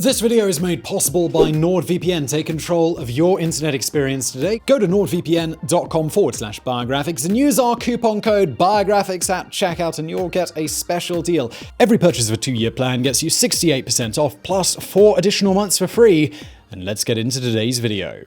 This video is made possible by NordVPN. Take control of your internet experience today. Go to nordvpn.com/biographics and use our coupon code Biographics at checkout and you'll get a special deal. Every purchase of a 2-year plan gets you 68% off plus 4 additional months for free. And let's get into today's video.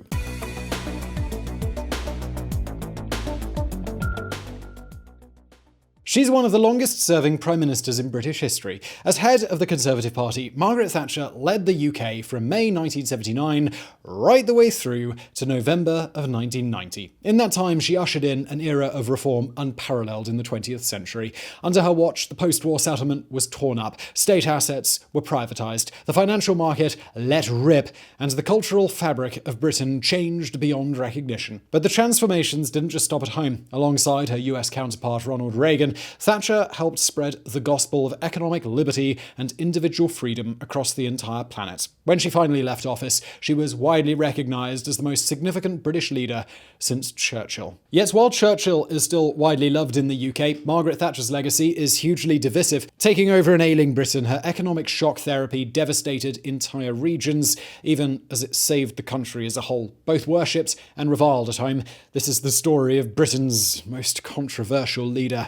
She's one of the longest-serving Prime Ministers in British history. As head of the Conservative Party, Margaret Thatcher led the UK from May 1979 right the way through to November of 1990. In that time, she ushered in an era of reform unparalleled in the 20th century. Under her watch, the post-war settlement was torn up, state assets were privatised, the financial market let rip, and the cultural fabric of Britain changed beyond recognition. But the transformations didn't just stop at home. Alongside her US counterpart Ronald Reagan, Thatcher helped spread the gospel of economic liberty and individual freedom across the entire planet. When she finally left office, she was widely recognised as the most significant British leader since Churchill. Yet while Churchill is still widely loved in the UK, Margaret Thatcher's legacy is hugely divisive. Taking over an ailing Britain, her economic shock therapy devastated entire regions, even as it saved the country as a whole. Both worshipped and reviled at home. This is the story of Britain's most controversial leader.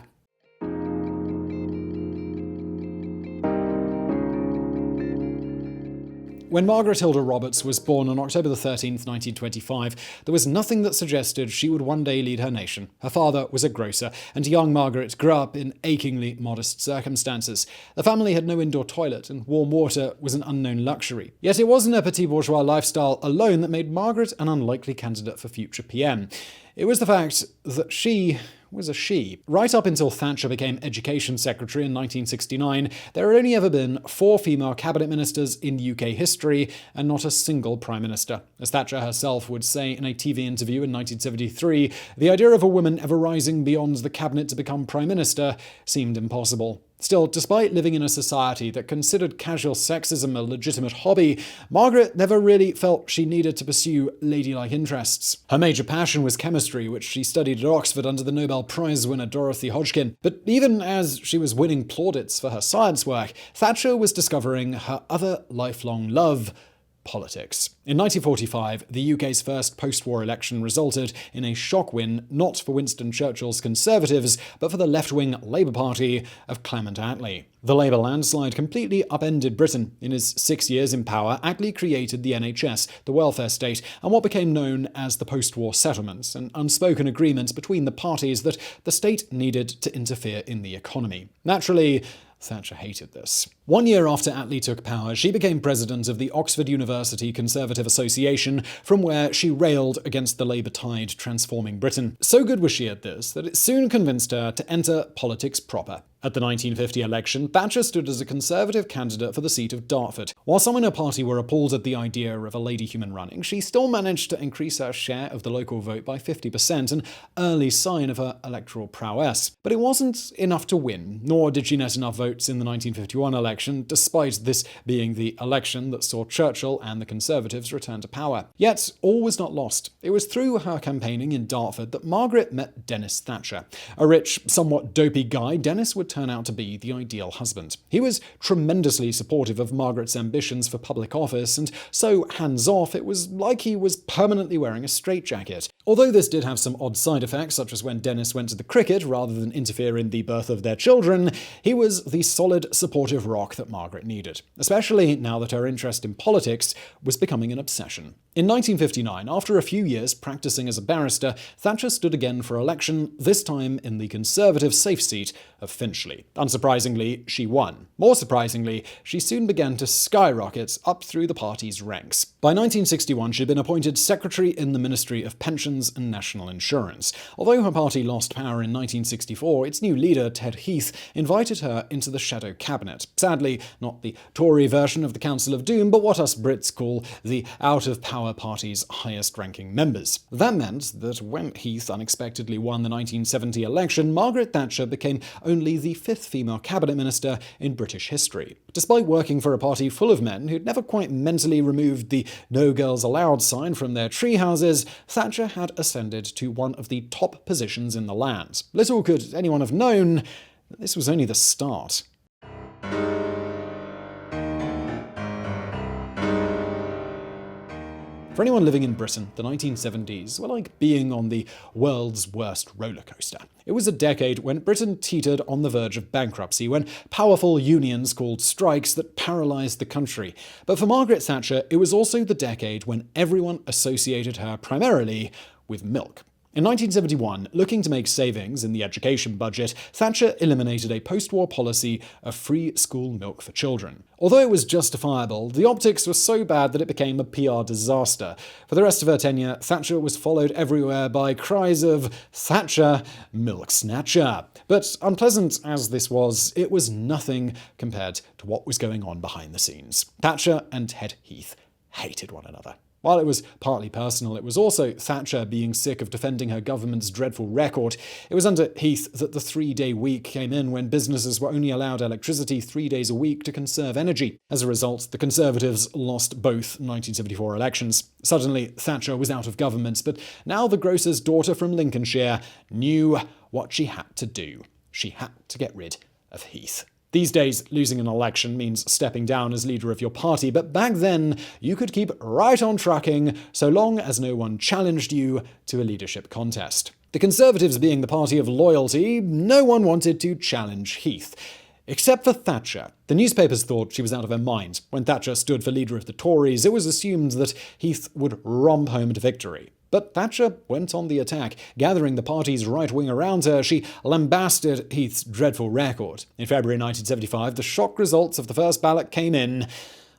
When Margaret Hilda Roberts was born on October 13th, 1925, there was nothing that suggested she would one day lead her nation. Her father was a grocer, and young Margaret grew up in achingly modest circumstances. The family had no indoor toilet, and warm water was an unknown luxury. Yet it wasn't a petit bourgeois lifestyle alone that made Margaret an unlikely candidate for future PM. It was the fact that she was a she. Right up until Thatcher became Education Secretary in 1969, there had only ever been 4 female cabinet ministers in UK history and not a single prime minister. As Thatcher herself would say in a TV interview in 1973, the idea of a woman ever rising beyond the cabinet to become prime minister seemed impossible. Still, despite living in a society that considered casual sexism a legitimate hobby, Margaret never really felt she needed to pursue ladylike interests. Her major passion was chemistry, which she studied at Oxford under the Nobel Prize winner Dorothy Hodgkin. But even as she was winning plaudits for her science work, Thatcher was discovering her other lifelong love: politics. In 1945, the UK's first post-war election resulted in a shock win not for Winston Churchill's Conservatives, but for the left-wing Labour Party of Clement Attlee. The Labour landslide completely upended Britain. In his 6 years in power, Attlee created the NHS, the welfare state, and what became known as the post-war settlements, an unspoken agreement between the parties that the state needed to interfere in the economy. Naturally, Thatcher hated this. 1 year after Attlee took power, she became president of the Oxford University Conservative Association, from where she railed against the Labour tide transforming Britain. So good was she at this that it soon convinced her to enter politics proper. At the 1950 election, Thatcher stood as a Conservative candidate for the seat of Dartford. While some in her party were appalled at the idea of a lady human running, she still managed to increase her share of the local vote by 50%, an early sign of her electoral prowess. But it wasn't enough to win, nor did she net enough votes in the 1951 election, despite this being the election that saw Churchill and the Conservatives return to power. Yet, all was not lost. It was through her campaigning in Dartford that Margaret met Denis Thatcher. A rich, somewhat dopey guy, Denis would turn out to be the ideal husband. He was tremendously supportive of Margaret's ambitions for public office, and so hands-off it was like he was permanently wearing a straitjacket. Although this did have some odd side effects, such as when Denis went to the cricket rather than interfere in the birth of their children, he was the solid, supportive rock that Margaret needed, especially now that her interest in politics was becoming an obsession. In 1959, after a few years practicing as a barrister, Thatcher stood again for election, this time in the Conservative safe seat of Finchley. Unsurprisingly, she won. More surprisingly, she soon began to skyrocket up through the party's ranks. By 1961, she'd been appointed Secretary in the Ministry of Pensions and National Insurance. Although her party lost power in 1964, its new leader, Ted Heath, invited her into the shadow cabinet. Sadly, not the Tory version of the Council of Doom, but what us Brits call the out-of-power party's highest-ranking members. That meant that when Heath unexpectedly won the 1970 election, Margaret Thatcher became only the 5th female cabinet minister in British history. Despite working for a party full of men who'd never quite mentally removed the "No Girls Allowed" sign from their tree houses, Thatcher had ascended to one of the top positions in the land. Little could anyone have known that this was only the start. For anyone living in Britain, the 1970s were like being on the world's worst roller coaster. It was a decade when Britain teetered on the verge of bankruptcy, when powerful unions called strikes that paralysed the country. But for Margaret Thatcher, it was also the decade when everyone associated her primarily with milk. In 1971, looking to make savings in the education budget, Thatcher eliminated a post-war policy of free school milk for children. Although it was justifiable, the optics were so bad that it became a PR disaster. For the rest of her tenure, Thatcher was followed everywhere by cries of "Thatcher, milk snatcher." But unpleasant as this was, it was nothing compared to what was going on behind the scenes. Thatcher and Head Heath hated one another. While it was partly personal, it was also Thatcher being sick of defending her government's dreadful record. It was under Heath that the 3-day week came in, when businesses were only allowed electricity 3 days a week to conserve energy. As a result, the Conservatives lost both 1974 elections. Suddenly, Thatcher was out of government, but now the grocer's daughter from Lincolnshire knew what she had to do. She had to get rid of Heath. These days, losing an election means stepping down as leader of your party, but back then, you could keep right on trucking so long as no one challenged you to a leadership contest. The Conservatives being the party of loyalty, no one wanted to challenge Heath. Except for Thatcher. The newspapers thought she was out of her mind. When Thatcher stood for leader of the Tories, it was assumed that Heath would romp home to victory. But Thatcher went on the attack. Gathering the party's right wing around her, she lambasted Heath's dreadful record. In February 1975, the shock results of the first ballot came in.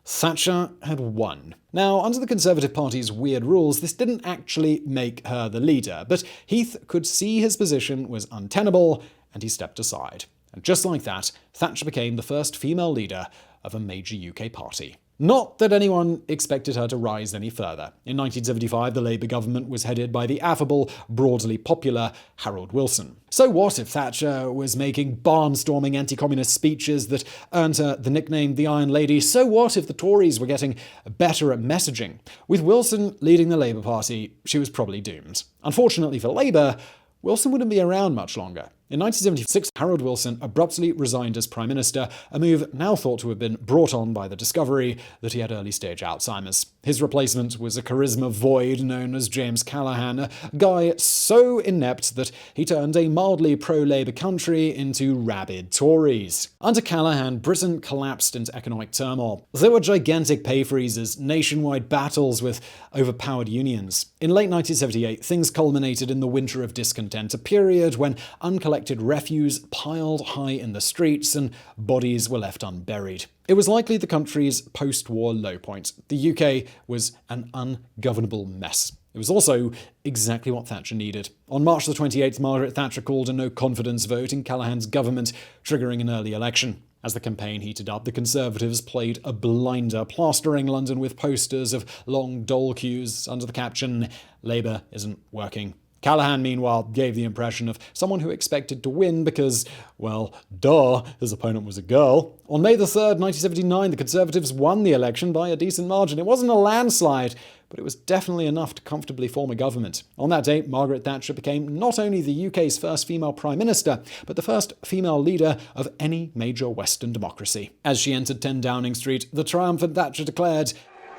Thatcher had won. Now, under the Conservative Party's weird rules, this didn't actually make her the leader, but Heath could see his position was untenable, and he stepped aside. And just like that, Thatcher became the first female leader of a major UK party. Not that anyone expected her to rise any further. In 1975, the Labour government was headed by the affable, broadly popular Harold Wilson. So what if Thatcher was making barnstorming anti-communist speeches that earned her the nickname the Iron Lady? So what if the Tories were getting better at messaging? With Wilson leading the Labour Party, she was probably doomed. Unfortunately for Labour, Wilson wouldn't be around much longer. In 1976, Harold Wilson abruptly resigned as Prime Minister, a move now thought to have been brought on by the discovery that he had early-stage Alzheimer's. His replacement was a charisma void known as James Callaghan, a guy so inept that he turned a mildly pro-Labour country into rabid Tories. Under Callaghan, Britain collapsed into economic turmoil. There were gigantic pay freezes, nationwide battles with overpowered unions. In late 1978, things culminated in the Winter of Discontent, a period when uncollected refuse piled high in the streets and bodies were left unburied. It was likely the country's post-war low point. The UK was an ungovernable mess. It was also exactly what Thatcher needed. On March the 28th, Margaret Thatcher called a no-confidence vote in Callaghan's government, triggering an early election. As the campaign heated up, the Conservatives played a blinder, plastering London with posters of long dole queues under the caption, "Labour isn't working." Callaghan, meanwhile, gave the impression of someone who expected to win because, well, duh, his opponent was a girl. On May the 3rd, 1979, the Conservatives won the election by a decent margin. It wasn't a landslide, but it was definitely enough to comfortably form a government. On that date, Margaret Thatcher became not only the UK's first female Prime Minister, but the first female leader of any major Western democracy. As she entered 10 Downing Street, the triumphant Thatcher declared,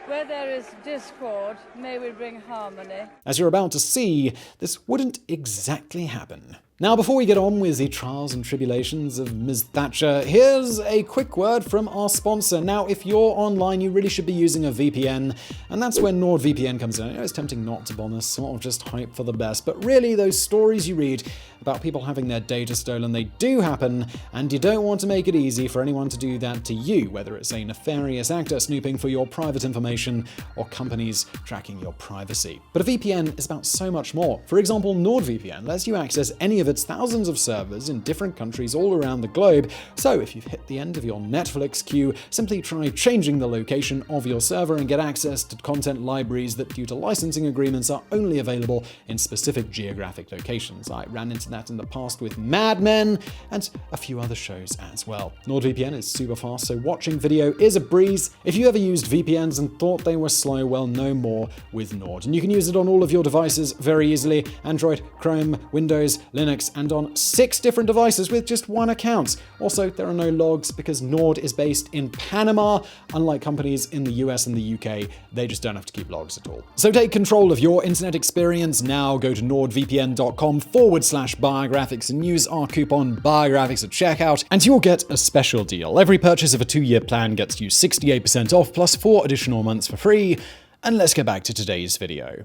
"Where there is discord, may we bring harmony." As you're about to see, this wouldn't exactly happen. Now, before we get on with the trials and tribulations of Ms. Thatcher, here's a quick word from our sponsor. Now, if you're online, you really should be using a VPN, and that's where NordVPN comes in. I know it's tempting not to bomb us, sort of just hype for the best, but really, those stories you read about people having their data stolen, they do happen, and you don't want to make it easy for anyone to do that to you, whether it's a nefarious actor snooping for your private information or companies tracking your privacy. But a VPN is about so much more. For example, NordVPN lets you access any of its thousands of servers in different countries all around the globe. So if you've hit the end of your Netflix queue, simply try changing the location of your server and get access to content libraries that, due to licensing agreements, are only available in specific geographic locations. I ran into that in the past with Mad Men and a few other shows as well. NordVPN is super fast, so watching video is a breeze. If you ever used VPNs and thought they were slow, well, no more with Nord. And you can use it on all of your devices very easily: Android, Chrome, Windows, Linux, electronics and on 6 different devices with just one account. Also, there are no logs because Nord is based in Panama. Unlike companies in the US and the UK, they just don't have to keep logs at all. So take control of your internet experience now. Go to nordvpn.com/biographics and use our coupon biographics at checkout, and you'll get a special deal. Every purchase of a 2-year plan gets you 68% off plus 4 additional months for free. And let's get back to today's video.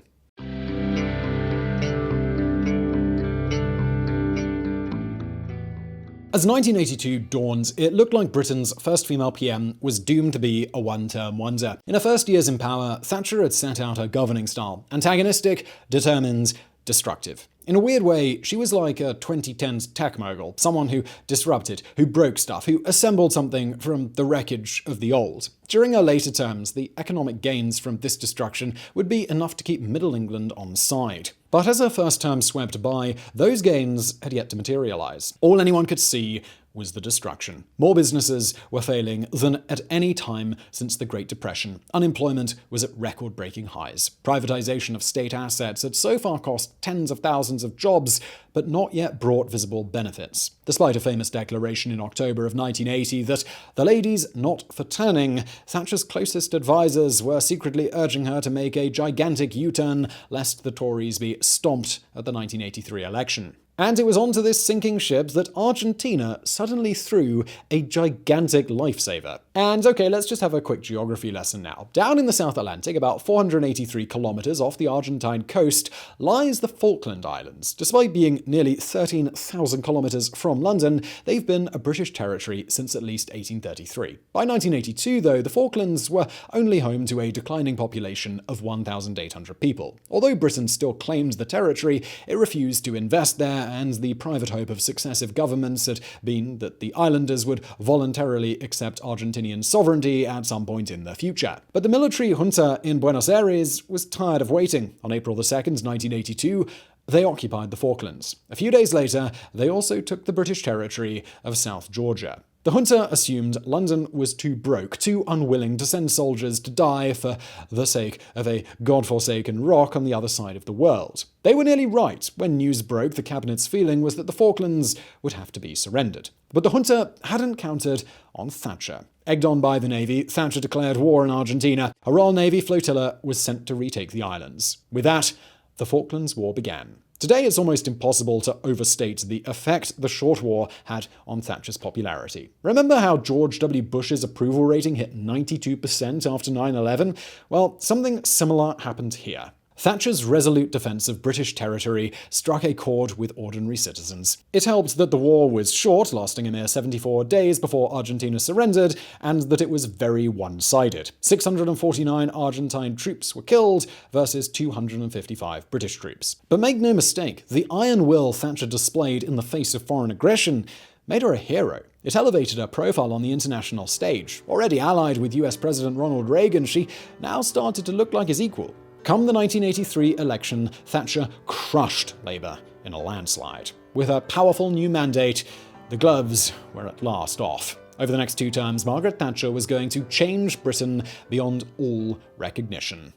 As 1982 dawned, it looked like Britain's first female PM was doomed to be a one-term wonder. In her first years in power, Thatcher had set out her governing style: antagonistic, determined, destructive. In a weird way, she was like a 2010s tech mogul, someone who disrupted, who broke stuff, who assembled something from the wreckage of the old. During her later terms, the economic gains from this destruction would be enough to keep Middle England on side. But as her first term swept by, those gains had yet to materialise. All anyone could see was the destruction. More businesses were failing than at any time since the Great Depression. Unemployment was at record-breaking highs. Privatization of state assets had so far cost tens of thousands of jobs, but not yet brought visible benefits. Despite a famous declaration in October of 1980 that the ladies not for turning, Thatcher's closest advisors were secretly urging her to make a gigantic U-turn lest the Tories be stomped at the 1983 election. And it was onto this sinking ship that Argentina suddenly threw a gigantic lifesaver. And okay, let's just have a quick geography lesson now. Down in the South Atlantic, about 483 kilometers off the Argentine coast, lies the Falkland Islands. Despite being nearly 13,000 kilometers from London, they've been a British territory since at least 1833. By 1982, though, the Falklands were only home to a declining population of 1,800 people. Although Britain still claimed the territory, it refused to invest there, and the private hope of successive governments had been that the islanders would voluntarily accept Argentinian sovereignty at some point in the future. But the military junta in Buenos Aires was tired of waiting. On April 2nd, 1982, they occupied the Falklands. A few days later, they also took the British territory of South Georgia. The junta assumed London was too broke, too unwilling to send soldiers to die for the sake of a godforsaken rock on the other side of the world. They were nearly right. When news broke, the cabinet's feeling was that the Falklands would have to be surrendered. But the junta hadn't counted on Thatcher. Egged on by the Navy, Thatcher declared war on Argentina. A Royal Navy flotilla was sent to retake the islands. With that, the Falklands War began. Today, it's almost impossible to overstate the effect the short war had on Thatcher's popularity. Remember how George W. Bush's approval rating hit 92% after 9/11? Well, something similar happened here. Thatcher's resolute defense of British territory struck a chord with ordinary citizens. It helped that the war was short, lasting a mere 74 days before Argentina surrendered, and that it was very one-sided. 649 Argentine troops were killed versus 255 British troops. But make no mistake, the iron will Thatcher displayed in the face of foreign aggression made her a hero. It elevated her profile on the international stage. Already allied with US President Ronald Reagan, she now started to look like his equal. Come the 1983 election, Thatcher crushed Labour in a landslide. With her powerful new mandate, the gloves were at last off. Over the next 2 terms, Margaret Thatcher was going to change Britain beyond all recognition.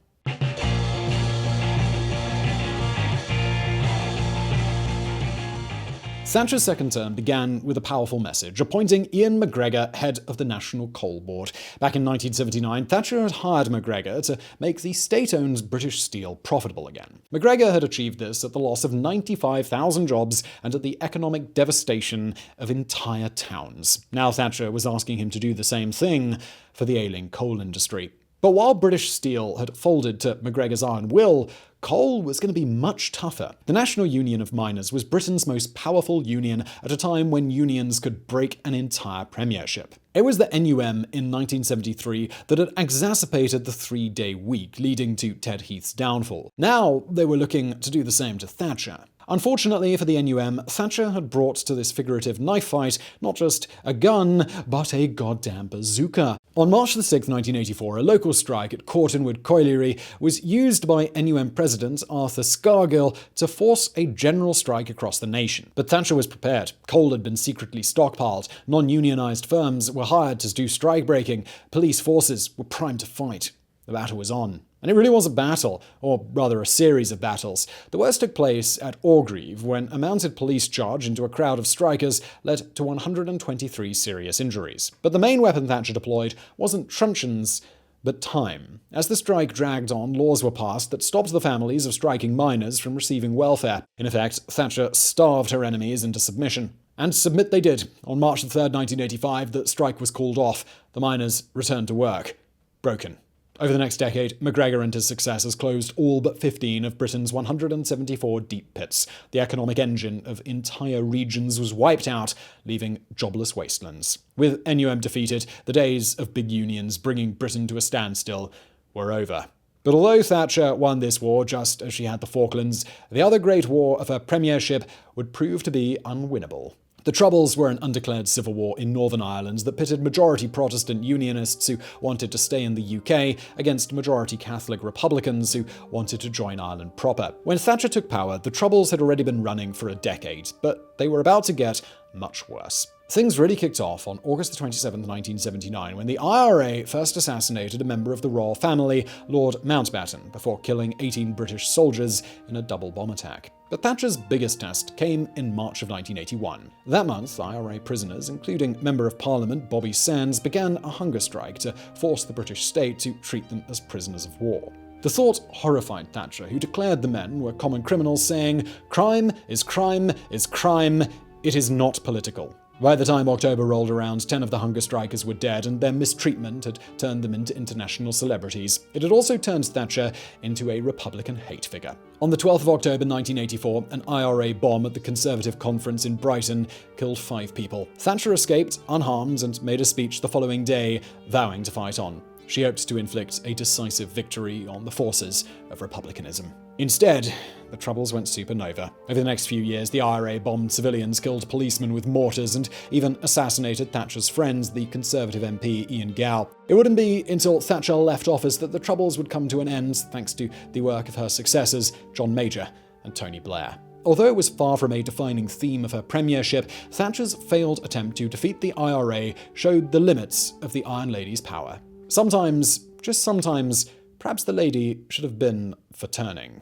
Thatcher's second term began with a powerful message, appointing Ian MacGregor head of the National Coal Board. Back in 1979, Thatcher had hired MacGregor to make the state-owned British Steel profitable again. MacGregor had achieved this at the loss of 95,000 jobs and at the economic devastation of entire towns. Now Thatcher was asking him to do the same thing for the ailing coal industry. But while British Steel had folded to MacGregor's iron will, coal was going to be much tougher. The National Union of Miners was Britain's most powerful union at a time when unions could break an entire premiership. It was the NUM in 1973 that had exacerbated the 3-day week, leading to Ted Heath's downfall. Now they were looking to do the same to Thatcher. Unfortunately for the NUM, Thatcher had brought to this figurative knife fight not just a gun, but a goddamn bazooka. On March 6, 1984, a local strike at Cortonwood Colliery was used by NUM President Arthur Scargil to force a general strike across the nation. But Thatcher was prepared. Coal had been secretly stockpiled, non-unionized firms were hired to do strike breaking, police forces were primed to fight. The battle was on. And it really was a battle, or rather a series of battles. The worst took place at Orgreave, when a mounted police charge into a crowd of strikers led to 123 serious injuries. But the main weapon Thatcher deployed wasn't truncheons, but time. As the strike dragged on, laws were passed that stopped the families of striking miners from receiving welfare. In effect, Thatcher starved her enemies into submission. And submit they did. On March 3, 1985, the strike was called off. The miners returned to work. Broken. Over the next decade, MacGregor and his successors closed all but 15 of Britain's 174 deep pits. The economic engine of entire regions was wiped out, leaving jobless wastelands. With NUM defeated, the days of big unions bringing Britain to a standstill were over. But although Thatcher won this war just as she had the Falklands, the other great war of her premiership would prove to be unwinnable. The Troubles were an undeclared civil war in Northern Ireland that pitted majority Protestant Unionists who wanted to stay in the UK against majority Catholic Republicans who wanted to join Ireland proper. When Thatcher took power, the Troubles had already been running for a decade, but they were about to get much worse. Things really kicked off on August 27, 1979, when the IRA first assassinated a member of the royal family, Lord Mountbatten, before killing 18 British soldiers in a double bomb attack. But Thatcher's biggest test came in March of 1981. That month, IRA prisoners, including Member of Parliament Bobby Sands, began a hunger strike to force the British state to treat them as prisoners of war. The thought horrified Thatcher, who declared the men were common criminals, saying, "Crime is crime is crime. It is not political." By the time October rolled around, 10 of the hunger strikers were dead, and their mistreatment had turned them into international celebrities. It had also turned Thatcher into a Republican hate figure. On the 12th of October 1984, an IRA bomb at the Conservative conference in Brighton killed 5 people. Thatcher escaped unharmed and made a speech the following day, vowing to fight on. She hoped to inflict a decisive victory on the forces of republicanism. Instead, the Troubles went supernova. Over the next few years, the IRA bombed civilians, killed policemen with mortars, and even assassinated Thatcher's friend, the Conservative MP Ian Gow. It wouldn't be until Thatcher left office that the Troubles would come to an end, thanks to the work of her successors, John Major and Tony Blair. Although it was far from a defining theme of her premiership, Thatcher's failed attempt to defeat the IRA showed the limits of the Iron Lady's power. Sometimes, just sometimes, perhaps the lady should have been for turning.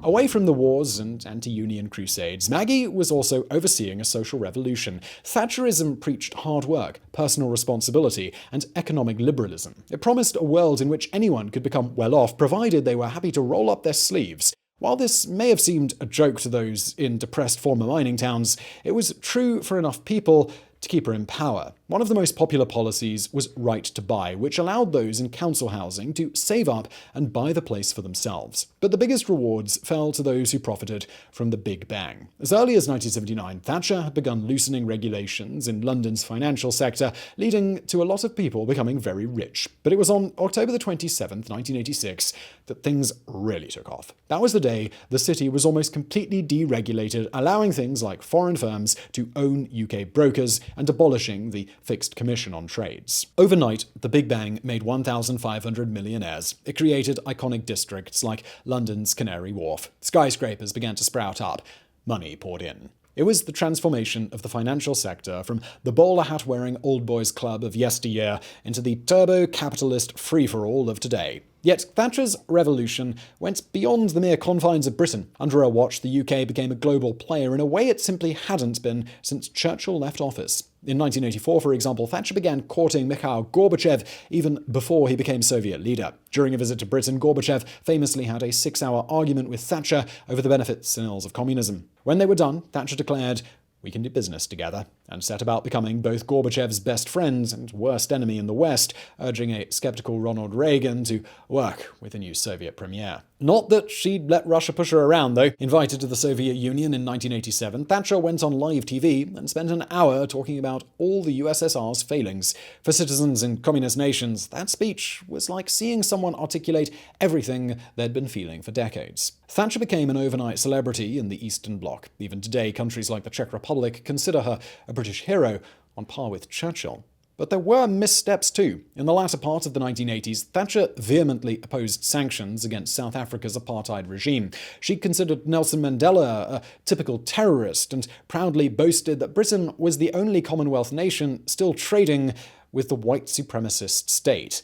Away from the wars and anti-union crusades, Maggie was also overseeing a social revolution. Thatcherism preached hard work, personal responsibility, and economic liberalism. It promised a world in which anyone could become well off, provided they were happy to roll up their sleeves. While this may have seemed a joke to those in depressed former mining towns, it was true for enough people to keep her in power. One of the most popular policies was right to buy, which allowed those in council housing to save up and buy the place for themselves. But the biggest rewards fell to those who profited from the Big Bang. As early as 1979, Thatcher had begun loosening regulations in London's financial sector, leading to a lot of people becoming very rich. But it was on October 27, 1986, that things really took off. That was the day the city was almost completely deregulated, allowing things like foreign firms to own UK brokers and abolishing the fixed commission on trades. Overnight, the Big Bang made 1,500 millionaires. It created iconic districts like London's Canary Wharf. Skyscrapers began to sprout up. Money poured in. It was the transformation of the financial sector from the bowler hat-wearing old boys club of yesteryear into the turbo-capitalist free-for-all of today. Yet Thatcher's revolution went beyond the mere confines of Britain. Under her watch, the UK became a global player in a way it simply hadn't been since Churchill left office. In 1984, for example, Thatcher began courting Mikhail Gorbachev even before he became Soviet leader. During a visit to Britain, Gorbachev famously had a 6-hour argument with Thatcher over the benefits and ills of communism. When they were done, Thatcher declared, "We can do business together," and set about becoming both Gorbachev's best friend and worst enemy in the West, urging a skeptical Ronald Reagan to work with the new Soviet premier. Not that she'd let Russia push her around, though. Invited to the Soviet Union in 1987, Thatcher went on live TV and spent an hour talking about all the USSR's failings. For citizens in communist nations, that speech was like seeing someone articulate everything they'd been feeling for decades. Thatcher became an overnight celebrity in the Eastern Bloc. Even today, countries like the Czech Republic consider her a British hero on par with Churchill. But there were missteps too. In the latter part of the 1980s, Thatcher vehemently opposed sanctions against South Africa's apartheid regime. She considered Nelson Mandela a typical terrorist and proudly boasted that Britain was the only Commonwealth nation still trading with the white supremacist state.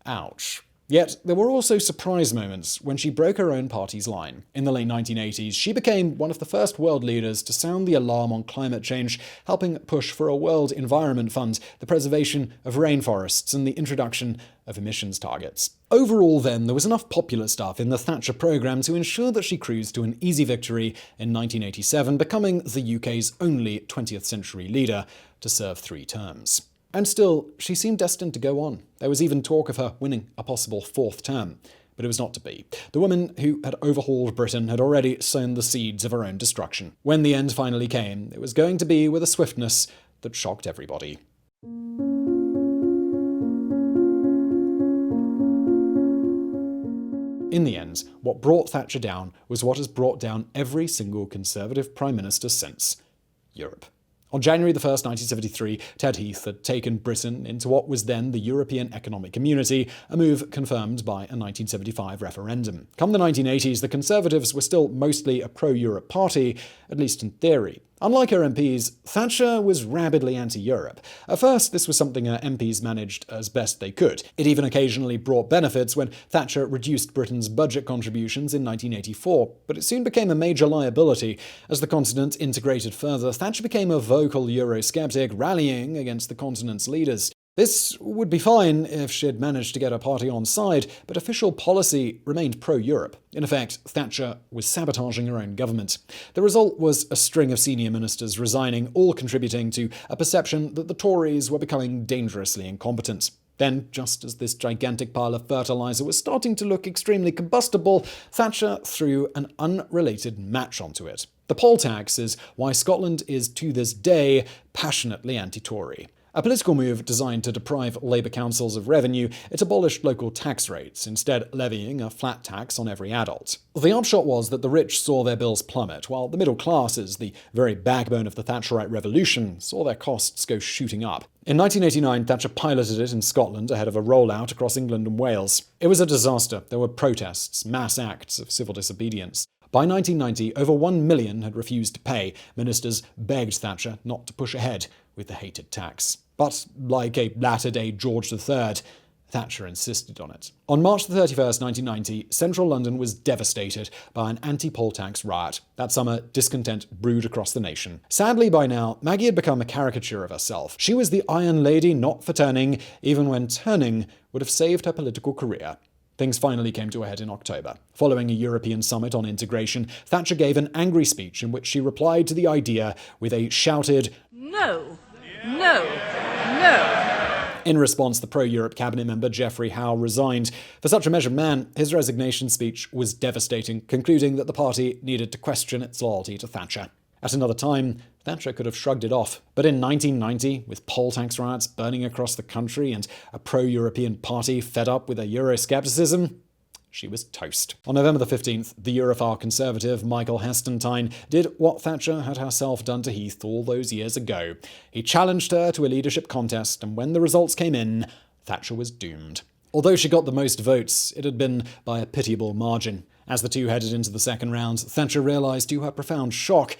Ouch. Yet, there were also surprise moments when she broke her own party's line. In the late 1980s, she became one of the first world leaders to sound the alarm on climate change, helping push for a World Environment Fund, the preservation of rainforests, and the introduction of emissions targets. Overall, then, there was enough popular stuff in the Thatcher programme to ensure that she cruised to an easy victory in 1987, becoming the UK's only 20th century leader to serve 3 terms. And still, she seemed destined to go on. There was even talk of her winning a possible 4th term. But it was not to be. The woman who had overhauled Britain had already sown the seeds of her own destruction. When the end finally came, it was going to be with a swiftness that shocked everybody. In the end, what brought Thatcher down was what has brought down every single Conservative Prime Minister since: Europe. On January 1st, 1973, Ted Heath had taken Britain into what was then the European Economic Community, a move confirmed by a 1975 referendum. Come the 1980s, the Conservatives were still mostly a pro-Europe party, at least in theory. Unlike her MPs, Thatcher was rabidly anti-Europe. At first, this was something her MPs managed as best they could. It even occasionally brought benefits when Thatcher reduced Britain's budget contributions in 1984, but it soon became a major liability. As the continent integrated further, Thatcher became a vocal Eurosceptic, rallying against the continent's leaders. This would be fine if she'd managed to get her party on side, but official policy remained pro-Europe. In effect, Thatcher was sabotaging her own government. The result was a string of senior ministers resigning, all contributing to a perception that the Tories were becoming dangerously incompetent. Then, just as this gigantic pile of fertilizer was starting to look extremely combustible, Thatcher threw an unrelated match onto it. The poll tax is why Scotland is, to this day, passionately anti-Tory. A political move designed to deprive Labour councils of revenue, it abolished local tax rates, instead levying a flat tax on every adult. The upshot was that the rich saw their bills plummet, while the middle classes, the very backbone of the Thatcherite revolution, saw their costs go shooting up. In 1989, Thatcher piloted it in Scotland ahead of a rollout across England and Wales. It was a disaster. There were protests, mass acts of civil disobedience. By 1990, over 1 million had refused to pay. Ministers begged Thatcher not to push ahead with the hated tax. But, like a latter-day George III, Thatcher insisted on it. On March 31st, 1990, central London was devastated by an anti-poll tax riot. That summer, discontent brewed across the nation. Sadly, by now, Maggie had become a caricature of herself. She was the Iron Lady not for turning, even when turning would have saved her political career. Things finally came to a head in October. Following a European summit on integration, Thatcher gave an angry speech in which she replied to the idea with a shouted, "No! No! No!" In response, the pro-Europe cabinet member Geoffrey Howe resigned. For such a measured man, his resignation speech was devastating, concluding that the party needed to question its loyalty to Thatcher. At another time, Thatcher could have shrugged it off. But in 1990, with poll tax riots burning across the country and a pro-European party fed up with their Euroscepticism, she was toast. On November 15th, the Europhile conservative Michael Heseltine did what Thatcher had herself done to Heath all those years ago. He challenged her to a leadership contest, and when the results came in, Thatcher was doomed. Although she got the most votes, it had been by a pitiable margin. As the two headed into the second round, Thatcher realised to her profound shock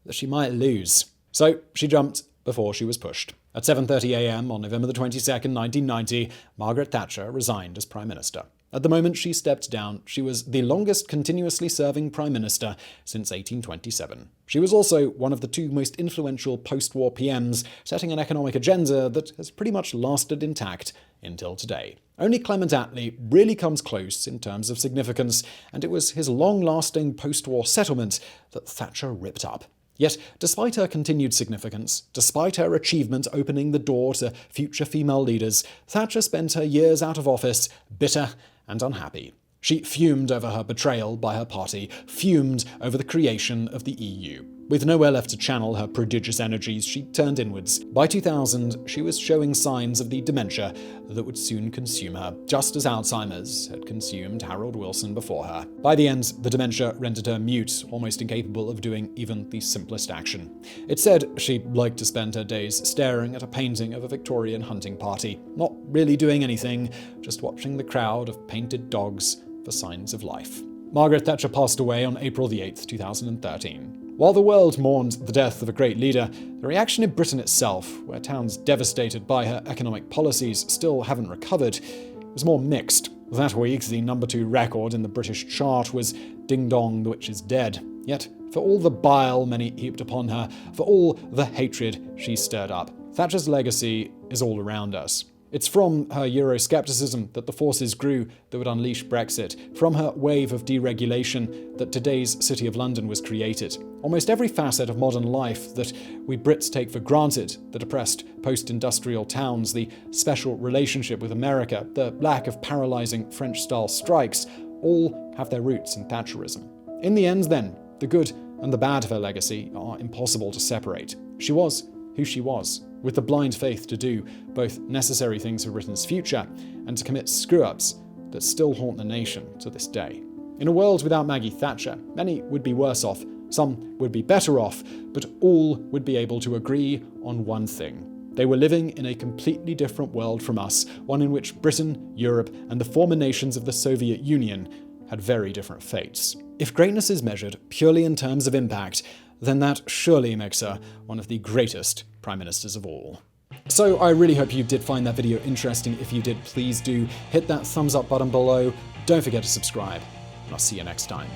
that she might lose. So she jumped before she was pushed. At 7:30 a.m. on November 22nd, 1990, Margaret Thatcher resigned as Prime Minister. At the moment she stepped down, she was the longest continuously serving Prime Minister since 1827. She was also one of the 2 most influential post-war PMs, setting an economic agenda that has pretty much lasted intact until today. Only Clement Attlee really comes close in terms of significance, and it was his long-lasting post-war settlement that Thatcher ripped up. Yet, despite her continued significance, despite her achievement opening the door to future female leaders, Thatcher spent her years out of office bitter and unhappy. She fumed over her betrayal by her party, fumed over the creation of the EU. With nowhere left to channel her prodigious energies, she turned inwards. By 2000, she was showing signs of the dementia that would soon consume her, just as Alzheimer's had consumed Harold Wilson before her. By the end, the dementia rendered her mute, almost incapable of doing even the simplest action. It said she liked to spend her days staring at a painting of a Victorian hunting party, not really doing anything, just watching the crowd of painted dogs for signs of life. Margaret Thatcher passed away on April 8, 2013. While the world mourned the death of a great leader, the reaction in Britain itself, where towns devastated by her economic policies still haven't recovered, was more mixed. That week, the number 2 record in the British chart was Ding Dong, the Witch is Dead. Yet, for all the bile many heaped upon her, for all the hatred she stirred up, Thatcher's legacy is all around us. It's from her Euroscepticism that the forces grew that would unleash Brexit, from her wave of deregulation that today's City of London was created. Almost every facet of modern life that we Brits take for granted, the depressed post-industrial towns, the special relationship with America, the lack of paralysing French-style strikes, all have their roots in Thatcherism. In the end, then, the good and the bad of her legacy are impossible to separate. She was who she was, with the blind faith to do both necessary things for Britain's future and to commit screw-ups that still haunt the nation to this day. In a world without Maggie Thatcher, many would be worse off, some would be better off, but all would be able to agree on one thing. They were living in a completely different world from us, one in which Britain, Europe, and the former nations of the Soviet Union had very different fates. If greatness is measured purely in terms of impact, then that surely makes her one of the greatest prime ministers of all. So I really hope you did find that video interesting. If you did, please do hit that thumbs up button below. Don't forget to subscribe, and I'll see you next time.